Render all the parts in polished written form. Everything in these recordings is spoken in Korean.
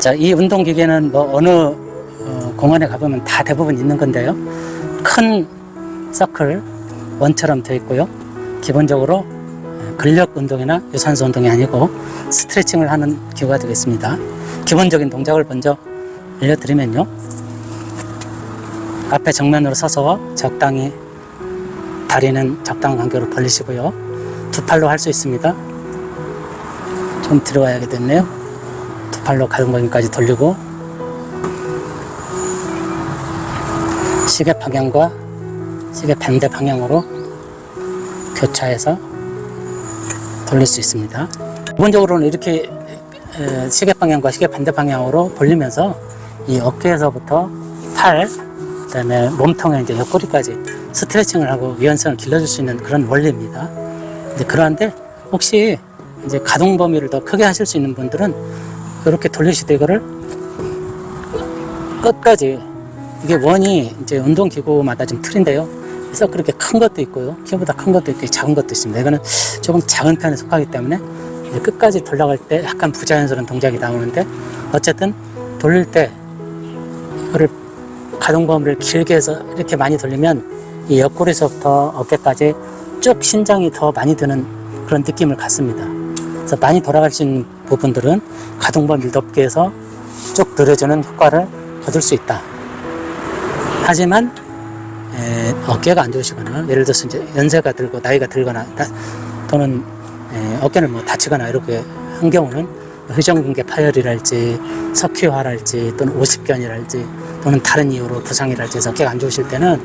자, 이 운동기계는 뭐 어느 공원에 가보면 다 대부분 있는 건데요. 큰 서클 원처럼 되어 있고요. 기본적으로 근력 운동이나 유산소 운동이 아니고 스트레칭을 하는 기구가 되겠습니다. 기본적인 동작을 먼저 알려드리면요. 앞에 정면으로 서서 적당히 다리는 적당한 간격으로 벌리시고요. 두 팔로 할 수 있습니다. 좀 들어가야겠네요. 두 팔로 가동범위까지 돌리고 시계 방향과 시계 반대 방향으로 교차해서 돌릴 수 있습니다. 기본적으로는 이렇게 시계 방향과 시계 반대 방향으로 돌리면서 이 어깨에서부터 팔, 그 다음에 몸통에 이제 옆구리까지 스트레칭을 하고 유연성을 길러줄 수 있는 그런 원리입니다. 이제 그러한데 혹시 이제 가동 범위를 더 크게 하실 수 있는 분들은 이렇게 돌리시되 이거를 끝까지, 이게 원이 이제 운동기구마다 좀 틀린데요. 그래서 그렇게 큰 것도 있고요. 키보다 큰 것도 있고 작은 것도 있습니다. 이거는 조금 작은 편에 속하기 때문에 이제 끝까지 돌아갈 때 약간 부자연스러운 동작이 나오는데, 어쨌든 돌릴 때 이거를 가동 범위를 길게 해서 이렇게 많이 돌리면 이 옆구리에서부터 어깨까지 쭉 신장이 더 많이 드는 그런 느낌을 갖습니다. 그래서 많이 돌아갈 수 있는 부분들은 가동 범위를 넓게 해서 쭉 늘어주는 효과를 거둘 수 있다. 하지만 어깨가 안 좋으시거나 예를 들어서 이제 연세가 들고 나이가 들거나 또는 어깨를 뭐 다치거나 이렇게 한 경우는 회전근개 파열이랄지 석회화랄지 또는 오십견이랄지 또는 다른 이유로 부상이랄지 해서 어깨가 안 좋으실 때는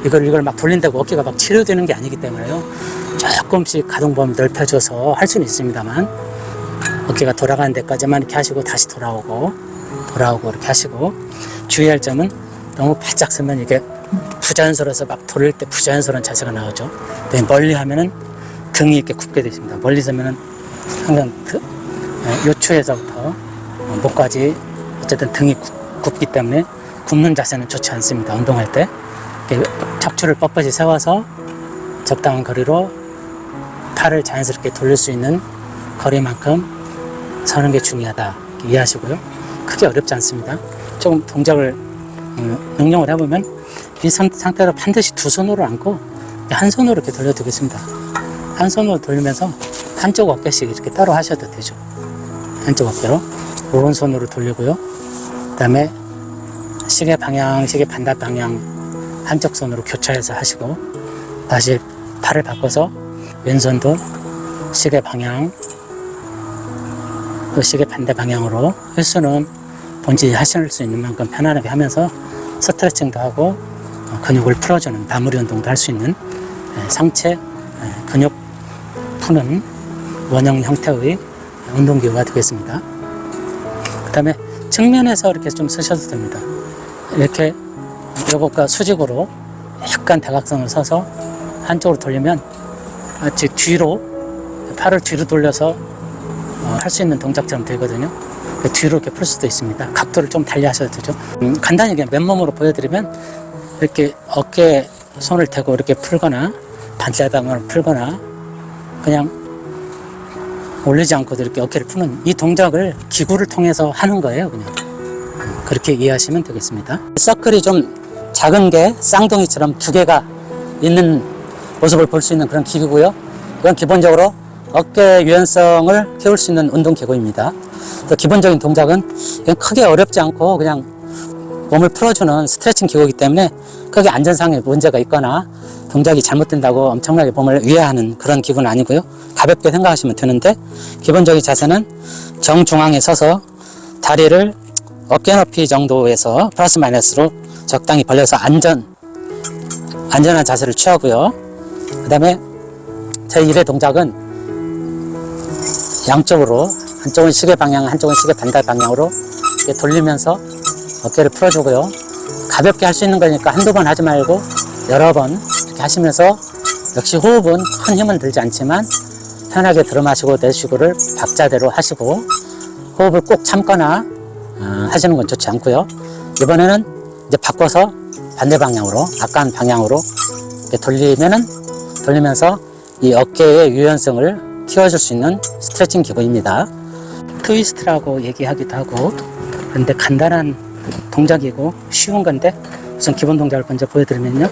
이걸 막 돌린다고 어깨가 막 치료되는 게 아니기 때문에요. 조금씩 가동 범위 넓혀줘서 할 수는 있습니다만 어깨가 돌아가는 데까지만 이렇게 하시고 다시 돌아오고 이렇게 하시고, 주의할 점은 너무 바짝 서면 이게 부자연스러워서 막 돌릴 때 부자연스러운 자세가 나오죠. 멀리 하면은 등이 이렇게 굽게 되어 있습니다. 멀리 서면은 항상 요추에서부터 목까지 어쨌든 등이 굽기 때문에 굽는 자세는 좋지 않습니다. 운동할 때 척추를 뻣뻣이 세워서 적당한 거리로 팔을 자연스럽게 돌릴 수 있는 거리만큼 서는 게 중요하다, 이해하시고요. 크게 어렵지 않습니다. 조금 동작을 응용을 해보면 이 상태로 반드시 두 손으로 안고 한 손으로 이렇게 돌려두겠습니다. 한 손으로 돌리면서 한쪽 어깨씩 이렇게 따로 하셔도 되죠. 한쪽 어깨로 오른손으로 돌리고요. 그 다음에 시계 방향, 시계 반대 방향 한쪽 손으로 교차해서 하시고, 다시 팔을 바꿔서 왼손도 시계 방향, 또 시계 반대 방향으로 횟수는 본인이 하실 수 있는 만큼 편안하게 하면서 스트레칭도 하고 근육을 풀어주는 마무리 운동도 할 수 있는 상체 근육 푸는 원형 형태의 운동기구가 되겠습니다. 그 다음에 측면에서 이렇게 좀 쓰셔도 됩니다. 이렇게 요것과 수직으로 약간 대각선을 서서 한쪽으로 돌리면 마치 뒤로, 팔을 뒤로 돌려서 할 수 있는 동작처럼 되거든요. 뒤로 이렇게 풀 수도 있습니다. 각도를 좀 달리 하셔도 되죠. 간단히 그냥 맨몸으로 보여드리면 이렇게 어깨에 손을 대고 이렇게 풀거나 반대방으로 풀거나 그냥 올리지 않고도 이렇게 어깨를 푸는 이 동작을 기구를 통해서 하는 거예요. 그냥 그렇게 이해하시면 되겠습니다. 서클이 좀 작은 게 쌍둥이처럼 두 개가 있는 모습을 볼 수 있는 그런 기구고요. 이건 기본적으로 어깨 유연성을 키울 수 있는 운동기구입니다. 기본적인 동작은 크게 어렵지 않고 그냥 몸을 풀어주는 스트레칭 기구이기 때문에 크게 안전상의 문제가 있거나 동작이 잘못된다고 엄청나게 몸을 위해하는 그런 기구는 아니고요. 가볍게 생각하시면 되는데, 기본적인 자세는 정중앙에 서서 다리를 어깨 높이 정도에서 플러스 마이너스로 적당히 벌려서 안전한 자세를 취하고요. 그 다음에 제1의 동작은 양쪽으로, 한쪽은 시계 방향, 한쪽은 시계 반대 방향으로 이렇게 돌리면서 어깨를 풀어주고요. 가볍게 할 수 있는 거니까 한두 번 하지 말고 여러 번 이렇게 하시면서, 역시 호흡은 큰 힘은 들지 않지만 편하게 들어마시고 내쉬고를 박자대로 하시고, 호흡을 꼭 참거나 하시는 건 좋지 않고요. 이번에는 이제 바꿔서 반대 방향으로, 아까한 방향으로 이렇게 돌리면서 이 어깨의 유연성을 키워줄 수 있는 스트레칭 기구입니다. 트위스트라고 얘기하기도 하고 그런데 간단한 동작이고 쉬운 건데 우선 기본 동작을 먼저 보여드리면요.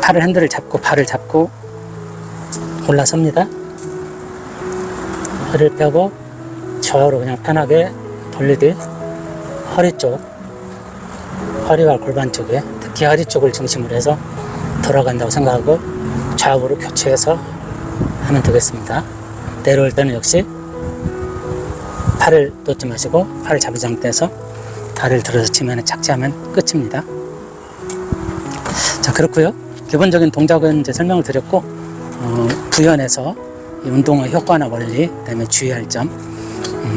팔을 핸들을 잡고 발을 잡고 올라섭니다. 허리를 펴고 좌우로 그냥 편하게 돌리듯 허리 쪽, 허리와 골반 쪽에 특히 허리 쪽을 중심으로 해서 돌아간다고 생각하고 좌우로 교체해서 하면 되겠습니다. 내려올 때는 역시 팔을 놓지 마시고 팔을 잡은 상태에서 다리를 들어서 치면 착지하면 끝입니다. 자, 그렇고요. 기본적인 동작은 이제 설명을 드렸고 부연해서 이 운동의 효과나 원리, 그다음에 주의할 점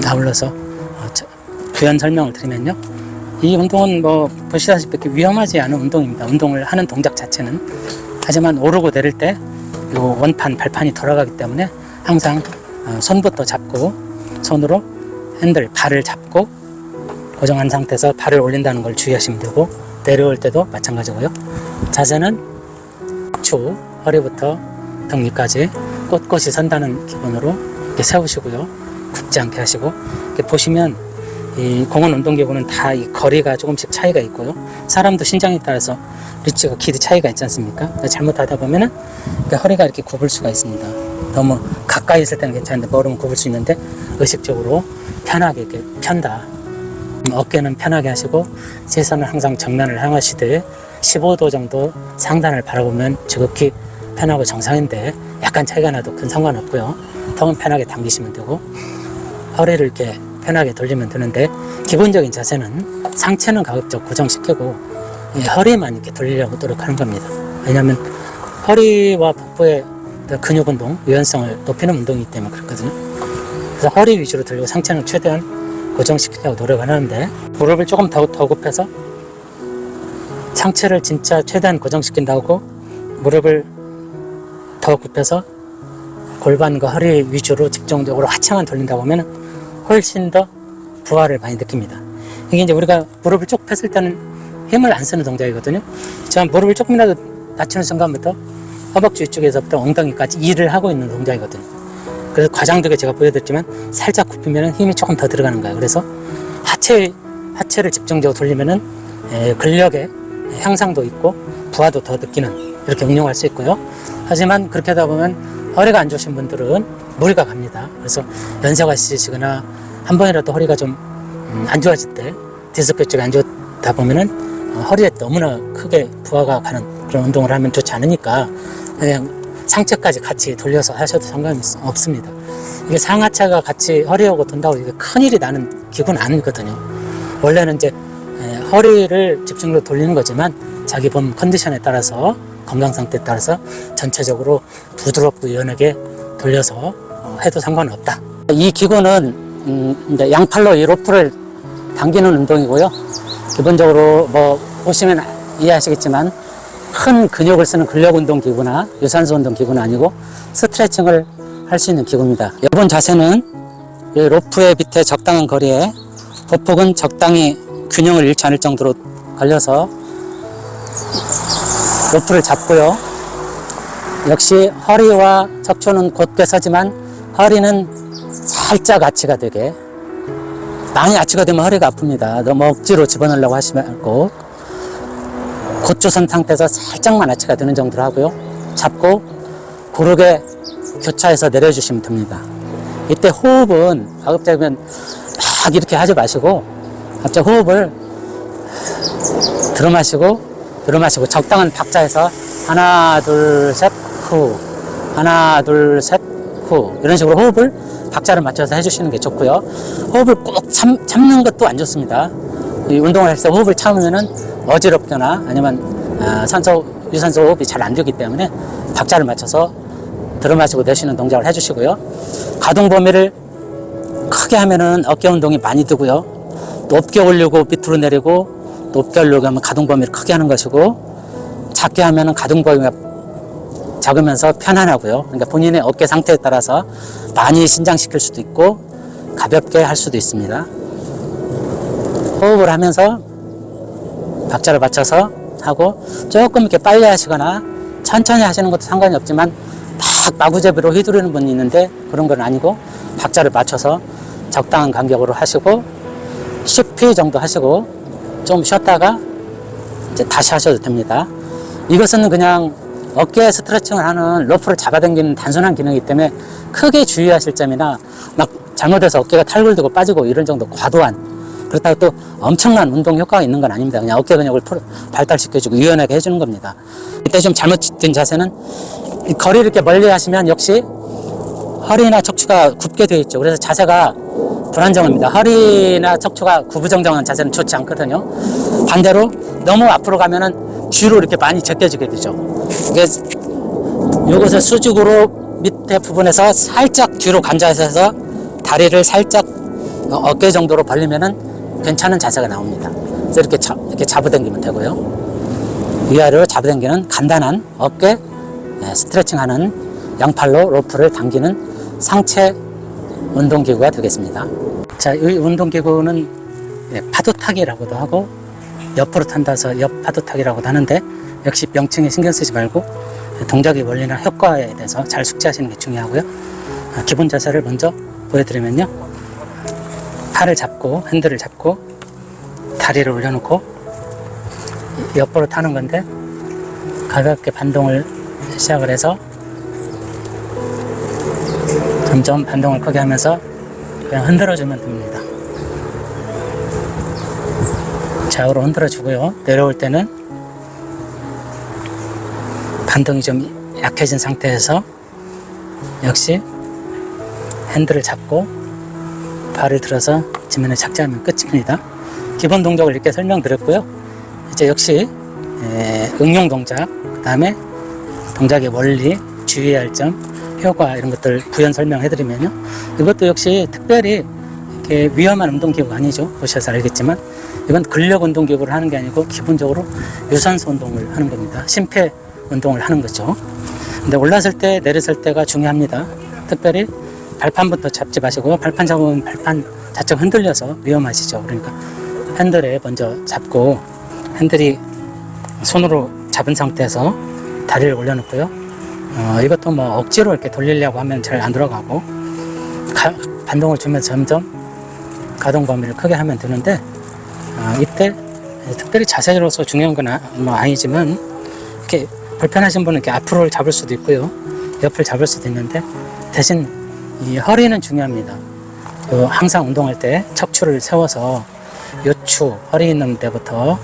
아울러서 부연 설명을 드리면요. 이 운동은 뭐 보시다시피 위험하지 않은 운동입니다. 운동을 하는 동작 자체는. 하지만 오르고 내릴 때 이 원판, 발판이 돌아가기 때문에 항상 손부터 잡고 손으로 핸들, 발을 잡고 고정한 상태에서 발을 올린다는 걸 주의하시면 되고 내려올 때도 마찬가지고요. 자세는 척추, 허리부터 등 위까지 꼿꼿이 선다는 기본으로 이렇게 세우시고요. 굽지 않게 하시고 이렇게 보시면 이 공원 운동기구는 다 이 거리가 조금씩 차이가 있고요. 사람도 신장에 따라서 리치가 길이 차이가 있지 않습니까? 잘못하다 보면은 허리가 이렇게 굽을 수가 있습니다. 너무 가까이 있을 때는 괜찮은데 멀으면 굽을 수 있는데 의식적으로 편하게 이렇게 편다. 어깨는 편하게 하시고 시선은 항상 정면을 향하시되 15도 정도 상단을 바라보면 지극히 편하고 정상인데 약간 차이가 나도 큰 상관없고요. 턱은 편하게 당기시면 되고 허리를 이렇게 편하게 돌리면 되는데 기본적인 자세는 상체는 가급적 고정시키고 허리만 이렇게 돌리려고 노력하는 겁니다. 왜냐하면 허리와 복부의 근육 운동, 유연성을 높이는 운동이기 때문에 그렇거든요. 그래서 허리 위주로 돌리고 상체는 최대한 고정시키려고 노력을 하는데 무릎을 조금 더 굽혀서 상체를 진짜 최대한 고정시킨다고 무릎을 더 굽혀서 골반과 허리 위주로 집중적으로 하체만 돌린다고 하면 훨씬 더 부하를 많이 느낍니다. 이게 이제 우리가 무릎을 쭉 폈을 때는 힘을 안 쓰는 동작이거든요. 하지만 무릎을 조금이라도 낮추는 순간부터 허벅지 위쪽에서부터 엉덩이까지 일을 하고 있는 동작이거든요. 그래서 과장되게 제가 보여드렸지만 살짝 굽히면 힘이 조금 더 들어가는 거예요. 그래서 하체를 집중적으로 돌리면은 근력의 향상도 있고 부하도 더 느끼는 이렇게 응용할 수 있고요. 하지만 그렇게 하다 보면 허리가 안 좋으신 분들은 무리가 갑니다. 그래서 연세가 있으시거나 한 번이라도 허리가 좀 안 좋아질 때 디스크 쪽이 안 좋다 보면은 허리에 너무나 크게 부하가 가는 그런 운동을 하면 좋지 않으니까 그냥 상체까지 같이 돌려서 하셔도 상관이 없습니다. 이게 상하체가 같이 허리하고 돈다고 이게 큰일이 나는 기구는 아니거든요. 원래는 이제 허리를 집중적으로 돌리는 거지만 자기 몸 컨디션에 따라서 건강 상태에 따라서 전체적으로 부드럽고 유연하게 돌려서 해도 상관없다. 이 기구는 이제 양팔로 이 로프를 당기는 운동이고요. 기본적으로 뭐 보시면 이해하시겠지만 큰 근육을 쓰는 근력 운동 기구나 유산소 운동 기구는 아니고 스트레칭을 할 수 있는 기구입니다. 이번 자세는 이 로프의 밑에 적당한 거리에 보폭은 적당히 균형을 잃지 않을 정도로 걸려서 로프를 잡고요. 역시 허리와 척추는 곧게 서지만 허리는 살짝 아치가 되게, 많이 아치가 되면 허리가 아픕니다. 너무 억지로 집어넣으려고 하시지 말고 곧조선 상태에서 살짝만 아치가 되는 정도로 하고요. 잡고 고르게 교차해서 내려주시면 됩니다. 이때 호흡은 가급적이면 막 이렇게 하지 마시고 갑자기 호흡을 들어마시고 적당한 박자에서 하나 둘 셋 후, 하나 둘 셋 후, 이런 식으로 호흡을 박자를 맞춰서 해주시는 게 좋고요. 호흡을 꼭 참는 것도 안 좋습니다. 이 운동을 할 때 호흡을 참으면은 어지럽거나 아니면 유산소 호흡이 잘 안 되기 때문에 박자를 맞춰서 들어마시고 내쉬는 동작을 해주시고요. 가동 범위를 크게 하면은 어깨 운동이 많이 되고요. 높게 올리고 밑으로 내리고 높게 올리고 하면 가동 범위를 크게 하는 것이고, 작게 하면은 가동 범위가 작으면서 편안하고요. 그러니까 본인의 어깨 상태에 따라서 많이 신장시킬 수도 있고 가볍게 할 수도 있습니다. 호흡을 하면서 박자를 맞춰서 하고, 조금 이렇게 빨리 하시거나 천천히 하시는 것도 상관이 없지만 딱 마구잡이로 휘두르는 분이 있는데 그런 건 아니고 박자를 맞춰서 적당한 간격으로 하시고, 10회 정도 하시고 좀 쉬었다가 이제 다시 하셔도 됩니다. 이것은 그냥 어깨 스트레칭을 하는 로프를 잡아당기는 단순한 기능이기 때문에 크게 주의하실 점이나 막 잘못해서 어깨가 탈골되고 빠지고 이런 정도 과도한, 그렇다고 또 엄청난 운동 효과가 있는 건 아닙니다. 그냥 어깨 근육을 발달시켜주고 유연하게 해주는 겁니다. 이때 좀 잘못된 자세는 거리를 이렇게 멀리 하시면 역시 허리나 척추가 굽게 되어 있죠. 그래서 자세가 불안정합니다. 허리나 척추가 구부정정한 자세는 좋지 않거든요. 반대로 너무 앞으로 가면은 뒤로 이렇게 많이 제껴지게 되죠. 이것을 수직으로 밑에 부분에서 살짝 뒤로 관자에서 다리를 살짝 어깨 정도로 벌리면은 괜찮은 자세가 나옵니다. 그래서 이렇게 잡아당기면 되고요. 위아래로 잡아당기는 간단한 어깨 스트레칭 하는 양팔로 로프를 당기는 상체 운동기구가 되겠습니다. 자, 이 운동기구는 파도타기라고도 하고 옆으로 탄다서 옆파도타기라고도 하는데, 역시 명칭에 신경 쓰지 말고 동작의 원리나 효과에 대해서 잘 숙지하시는 게 중요하고요. 기본 자세를 먼저 보여드리면요, 팔을 잡고 핸들을 잡고 다리를 올려놓고 옆으로 타는 건데, 가볍게 반동을 시작을 해서 점점 반동을 크게 하면서 그냥 흔들어주면 됩니다. 좌우로 흔들어주고요. 내려올 때는 반동이 좀 약해진 상태에서 역시 핸들을 잡고 발을 들어서 지면에 착지하면 끝입니다. 기본 동작을 이렇게 설명드렸고요. 이제 역시 응용 동작, 그 다음에 동작의 원리, 주의해야 할 점, 효과 이런 것들 부연 설명해드리면요, 이것도 역시 특별히 이렇게 위험한 운동기구가 아니죠. 보셔서 알겠지만 이건 근력 운동기구를 하는 게 아니고 기본적으로 유산소 운동을 하는 겁니다. 심폐 운동을 하는 거죠. 근데 올랐을 때 내렸을 때가 중요합니다. 특별히 발판부터 잡지 마시고요. 발판 잡으면 발판 자체가 흔들려서 위험하시죠. 그러니까 핸들에 먼저 잡고 핸들이 손으로 잡은 상태에서 다리를 올려놓고요. 이것도 뭐 억지로 이렇게 돌리려고 하면 잘 안 들어가고 반동을 주면서 점점 가동 범위를 크게 하면 되는데, 이때 특별히 자세로서 중요한 건 뭐 아니지만 이렇게 불편하신 분은 이렇게 앞으로를 잡을 수도 있고요, 옆을 잡을 수도 있는데, 대신 이 허리는 중요합니다. 항상 운동할 때 척추를 세워서 요추, 허리 있는 데부터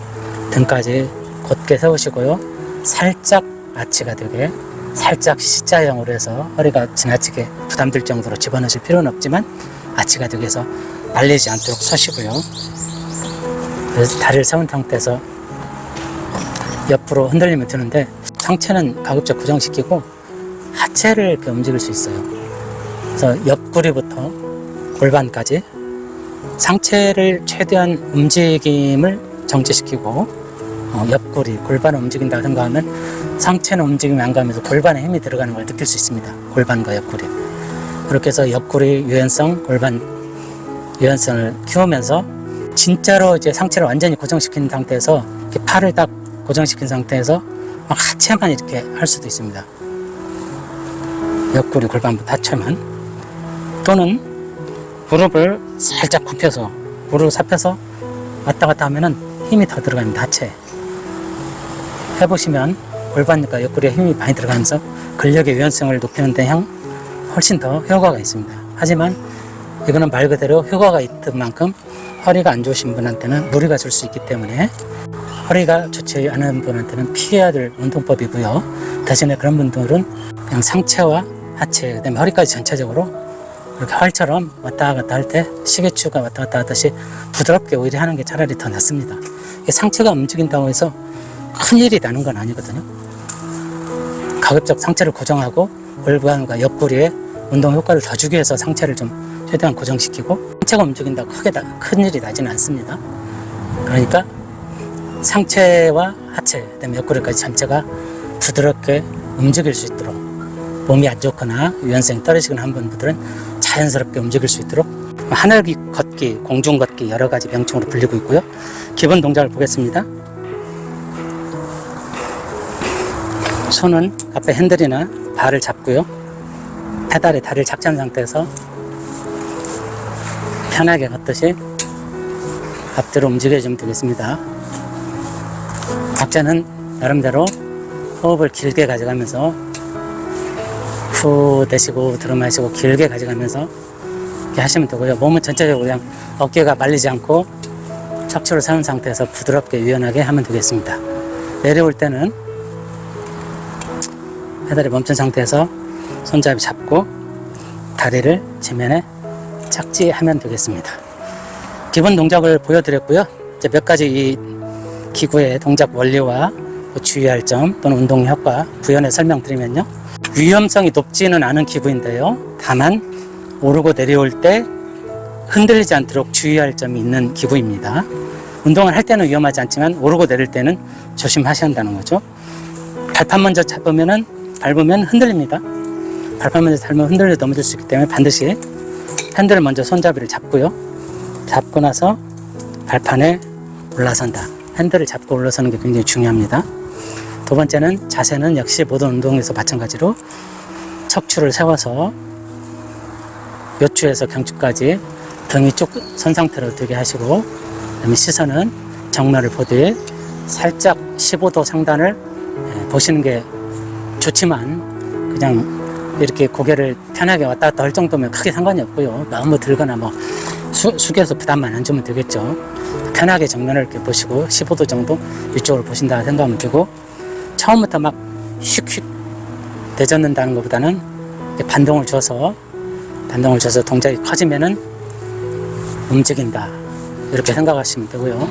등까지 곧게 세우시고요. 살짝 아치가 되게, 살짝 C자형으로 해서 허리가 지나치게 부담될 정도로 집어넣으실 필요는 없지만 아치가 되게 해서 말리지 않도록 서시고요. 그래서 다리를 세운 상태에서 옆으로 흔들리면 되는데, 상체는 가급적 고정시키고 하체를 이렇게 움직일 수 있어요. 그래서 옆구리부터 골반까지 상체를 최대한 움직임을 정지시키고 옆구리, 골반을 움직인다 생각하면 상체는 움직임이 안 가면서 골반에 힘이 들어가는 걸 느낄 수 있습니다. 골반과 옆구리. 그렇게 해서 옆구리 유연성, 골반 유연성을 키우면서 진짜로 이제 상체를 완전히 고정시킨 상태에서 이렇게 팔을 딱 고정시킨 상태에서 막 하체만 이렇게 할 수도 있습니다. 옆구리, 골반부터 하체만. 또는 무릎을 살짝 굽혀서, 무릎을 삽혀서 왔다 갔다 하면은 힘이 더 들어갑니다. 하체에. 해보시면 골반과 옆구리에 힘이 많이 들어가면서 근력의 유연성을 높이는 데 훨씬 더 효과가 있습니다. 하지만 이거는 말 그대로 효과가 있던 만큼 허리가 안 좋으신 분한테는 무리가 줄 수 있기 때문에 허리가 좋지 않은 분한테는 피해야 될 운동법이고요. 대신에 그런 분들은 그냥 상체와 하체, 그다음에 허리까지 전체적으로 이렇게 활처럼 왔다 갔다 할 때 시계추가 왔다 갔다 하듯이 부드럽게 오히려 하는 게 차라리 더 낫습니다. 상체가 움직인다고 해서 큰일이 나는 건 아니거든요. 가급적 상체를 고정하고 골반과 옆구리에 운동 효과를 더 주기 위해서 상체를 좀 최대한 고정시키고, 상체가 움직인다고 크게 큰일이 나지는 않습니다. 그러니까 상체와 하체, 그다음에 옆구리까지 전체가 부드럽게 움직일 수 있도록, 몸이 안 좋거나 유연성이 떨어지거나 한 분들은 자연스럽게 움직일 수 있도록 하늘 걷기, 공중 걷기 여러 가지 명칭으로 불리고 있고요. 기본 동작을 보겠습니다. 손은 앞에 핸들이나 발을 잡고요. 페달에 다리를 착지한 상태에서 편하게 걷듯이 앞뒤로 움직여주면 되겠습니다. 각자는 나름대로 호흡을 길게 가져가면서 후 내쉬고 들어 마시고 길게 가져가면서 이렇게 하시면 되고요. 몸은 전체적으로 그냥 어깨가 말리지 않고 척추를 세운 상태에서 부드럽게 유연하게 하면 되겠습니다. 내려올 때는 페달이 멈춘 상태에서 손잡이 잡고 다리를 지면에 착지하면 되겠습니다. 기본 동작을 보여드렸고요. 이제 몇 가지 이 기구의 동작 원리와 주의할 점 또는 운동 효과 부연해 설명드리면요. 위험성이 높지는 않은 기구인데요. 다만 오르고 내려올 때 흔들리지 않도록 주의할 점이 있는 기구입니다. 운동을 할 때는 위험하지 않지만 오르고 내릴 때는 조심하셔야 한다는 거죠. 발판 먼저 밟으면 흔들립니다. 발판 먼저 밟으면 흔들려 넘어질 수 있기 때문에 반드시 핸들을 먼저 손잡이를 잡고요. 잡고 나서 발판에 올라선다. 핸들을 잡고 올라서는 게 굉장히 중요합니다. 두 번째는 자세는 역시 모든 운동에서 마찬가지로 척추를 세워서 요추에서 경추까지 등이 쭉 선 상태로 되게 하시고, 그다음에 시선은 정면을 보되 살짝 15도 상단을 보시는 게 좋지만 그냥 이렇게 고개를 편하게 왔다 갔다 할 정도면 크게 상관이 없고요. 너무 들거나 뭐 숙여서 부담만 안 주면 되겠죠. 편하게 정면을 이렇게 보시고 15도 정도 이쪽으로 보신다 생각하면 되고, 처음부터 막 휙휙 내젓는다는 것보다는 반동을 줘서 동작이 커지면은 움직인다 이렇게 생각하시면 되고요.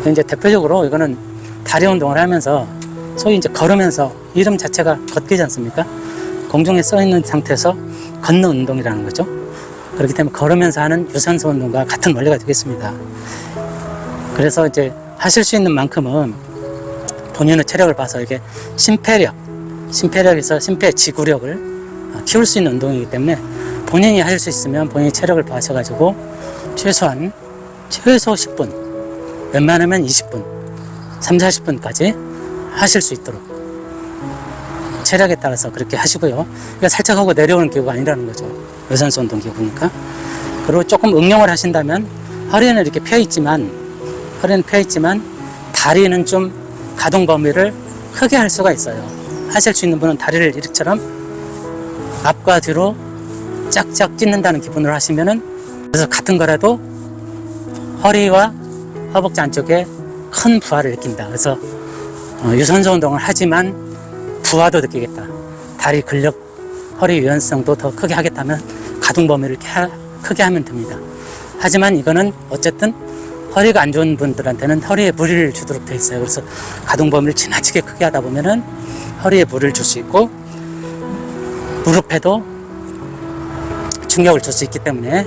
이제 대표적으로 이거는 다리 운동을 하면서 소위 이제 걸으면서 이름 자체가 걷기지 않습니까? 공중에 써 있는 상태에서 걷는 운동이라는 거죠. 그렇기 때문에 걸으면서 하는 유산소 운동과 같은 원리가 되겠습니다. 그래서 이제 하실 수 있는 만큼은 본인의 체력을 봐서 이게 심폐력에서 심폐 지구력을 키울 수 있는 운동이기 때문에 본인이 하실 수 있으면 본인이 체력을 봐셔가지고 최소 10분, 웬만하면 20분, 30-40분까지 하실 수 있도록 체력에 따라서 그렇게 하시고요. 그러니까 살짝 하고 내려오는 기구가 아니라는 거죠. 유산소 운동 기구니까. 그리고 조금 응용을 하신다면 허리는 이렇게 펴 있지만 다리는 좀 가동 범위를 크게 할 수가 있어요. 하실 수 있는 분은 다리를 이렇게처럼 앞과 뒤로 짝짝 찢는다는 기분으로 하시면은, 그래서 같은 거라도 허리와 허벅지 안쪽에 큰 부하를 느낀다. 그래서 유산소 운동을 하지만 부하도 느끼겠다. 다리 근력, 허리 유연성도 더 크게 하겠다면 가동 범위를 크게 하면 됩니다. 하지만 이거는 어쨌든 허리가 안 좋은 분들한테는 허리에 무리를 주도록 되어 있어요. 그래서 가동 범위를 지나치게 크게 하다 보면은 허리에 무리를 줄 수 있고 무릎에도 충격을 줄 수 있기 때문에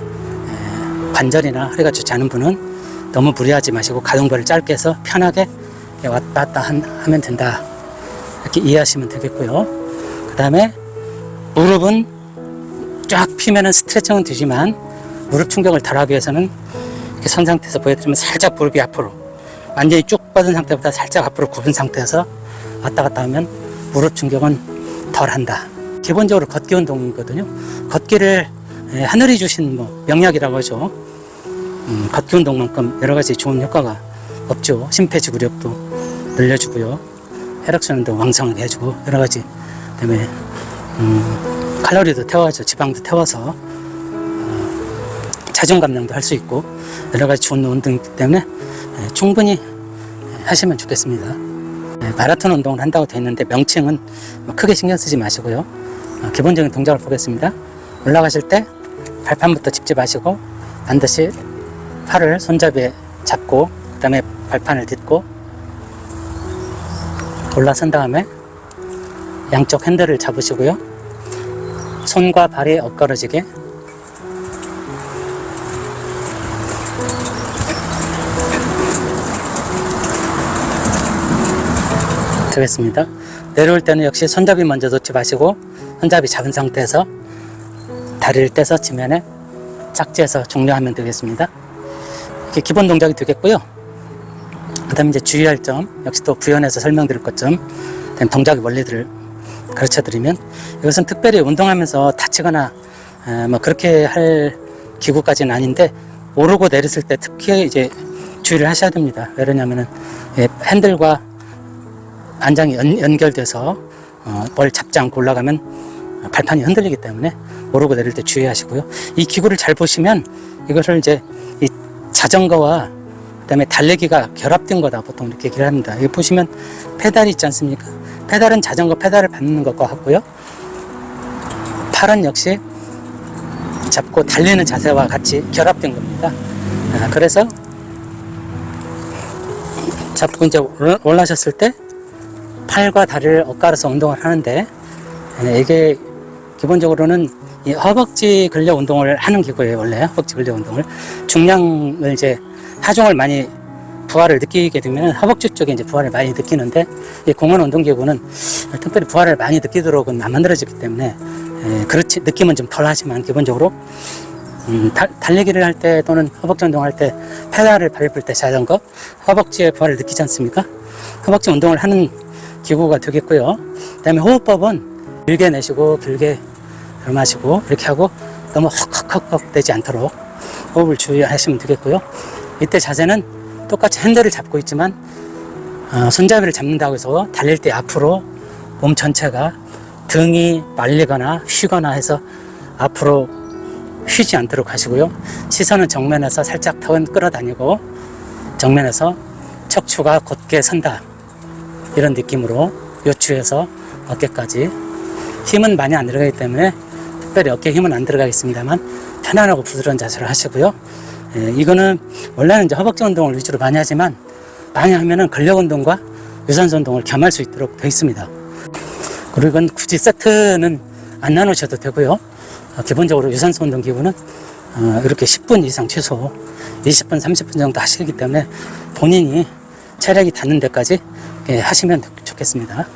관절이나 허리가 좋지 않은 분은 너무 무리하지 마시고 가동범위를 짧게 해서 편하게 왔다 갔다 하면 된다. 이렇게 이해하시면 되겠고요. 그 다음에 무릎은 쫙 피면은 스트레칭은 되지만 무릎 충격을 덜하기 위해서는 이렇게 선 상태에서 보여드리면 살짝 무릎이 앞으로, 완전히 쭉 뻗은 상태보다 살짝 앞으로 굽은 상태에서 왔다 갔다 하면 무릎 충격은 덜 한다. 기본적으로 걷기 운동이거든요. 걷기를 하늘이 주신 명약이라고 하죠. 걷기 운동만큼 여러 가지 좋은 효과가 없죠. 심폐지구력도 늘려주고요. 혈액순환도 왕성하게 해주고 여러 가지, 그다음에 칼로리도 태워서 지방도 태워서 체중 감량도 할 수 있고 여러 가지 좋은 운동이기 때문에 충분히 하시면 좋겠습니다. 마라톤 운동을 한다고 되어 있는데 명칭은 크게 신경 쓰지 마시고요. 기본적인 동작을 보겠습니다. 올라가실 때 발판부터 짚지 마시고 반드시 팔을 손잡이에 잡고 그 다음에 발판을 딛고 올라선 다음에 양쪽 핸들을 잡으시고요. 손과 발이 엇걸어지게 되겠습니다. 내려올 때는 역시 손잡이 먼저 놓지 마시고 손잡이 잡은 상태에서 다리를 떼서 지면에 착지해서 종료하면 되겠습니다. 이렇게 기본 동작이 되겠고요. 그 다음에 이제 주의할 점, 역시 또 부연해서 설명드릴 것 점, 동작의 원리들을 가르쳐 드리면, 이것은 특별히 운동하면서 다치거나 그렇게 할 기구까지는 아닌데, 오르고 내렸을 때 특히 이제 주의를 하셔야 됩니다. 왜냐면은 핸들과 안장이 연결돼서 뭘 잡지 않고 올라가면 발판이 흔들리기 때문에 오르고 내릴 때 주의하시고요. 이 기구를 잘 보시면 이것을 이제 이 자전거와 그다음에 달리기가 결합된 거다 보통 이렇게 얘기를 합니다. 여기 보시면 페달이 있지 않습니까? 페달은 자전거 페달을 밟는 것과 같고요. 팔은 역시 잡고 달리는 자세와 같이 결합된 겁니다. 그래서 잡고 이제 올라셨을 때 팔과 다리를 엇갈아서 운동을 하는데, 이게 기본적으로는 이 허벅지 근력 운동을 하는 기구예요. 원래 허벅지 근력 운동을 중량을 이제 하중을 많이 부하를 느끼게 되면 허벅지 쪽에 이제 부하를 많이 느끼는데, 이 공원 운동 기구는 특별히 부하를 많이 느끼도록은 안 만들어지기 때문에 그렇지 느낌은 좀 덜하지만 기본적으로 달리기를 할 때 또는 허벅지 운동할 때 페달을 밟을 때 자전거 허벅지의 부하를 느끼지 않습니까? 허벅지 운동을 하는 기구가 되겠고요. 그 다음에 호흡법은 길게 내쉬고 길게 들마시고 이렇게 하고 너무 헉헉헉 되지 않도록 호흡을 주의하시면 되겠고요. 이때 자세는 똑같이 핸들을 잡고 있지만 손잡이를 잡는다고 해서 달릴 때 앞으로 몸 전체가 등이 말리거나 휘거나 해서 앞으로 휘지 않도록 하시고요. 시선은 정면에서 살짝 턴 끌어다니고 정면에서 척추가 곧게 선다, 이런 느낌으로 요추에서 어깨까지. 힘은 많이 안 들어가기 때문에 특별히 어깨에 힘은 안 들어가겠습니다만 편안하고 부드러운 자세를 하시고요. 이거는 원래는 이제 허벅지 운동을 위주로 많이 하지만 많이 하면은 근력 운동과 유산소 운동을 겸할 수 있도록 되어 있습니다. 그리고 이건 굳이 세트는 안 나누셔도 되고요. 기본적으로 유산소 운동 기구는 이렇게 10분 이상 최소 20분, 30분 정도 하시기 때문에 본인이 체력이 닿는 데까지 하시면 좋겠습니다.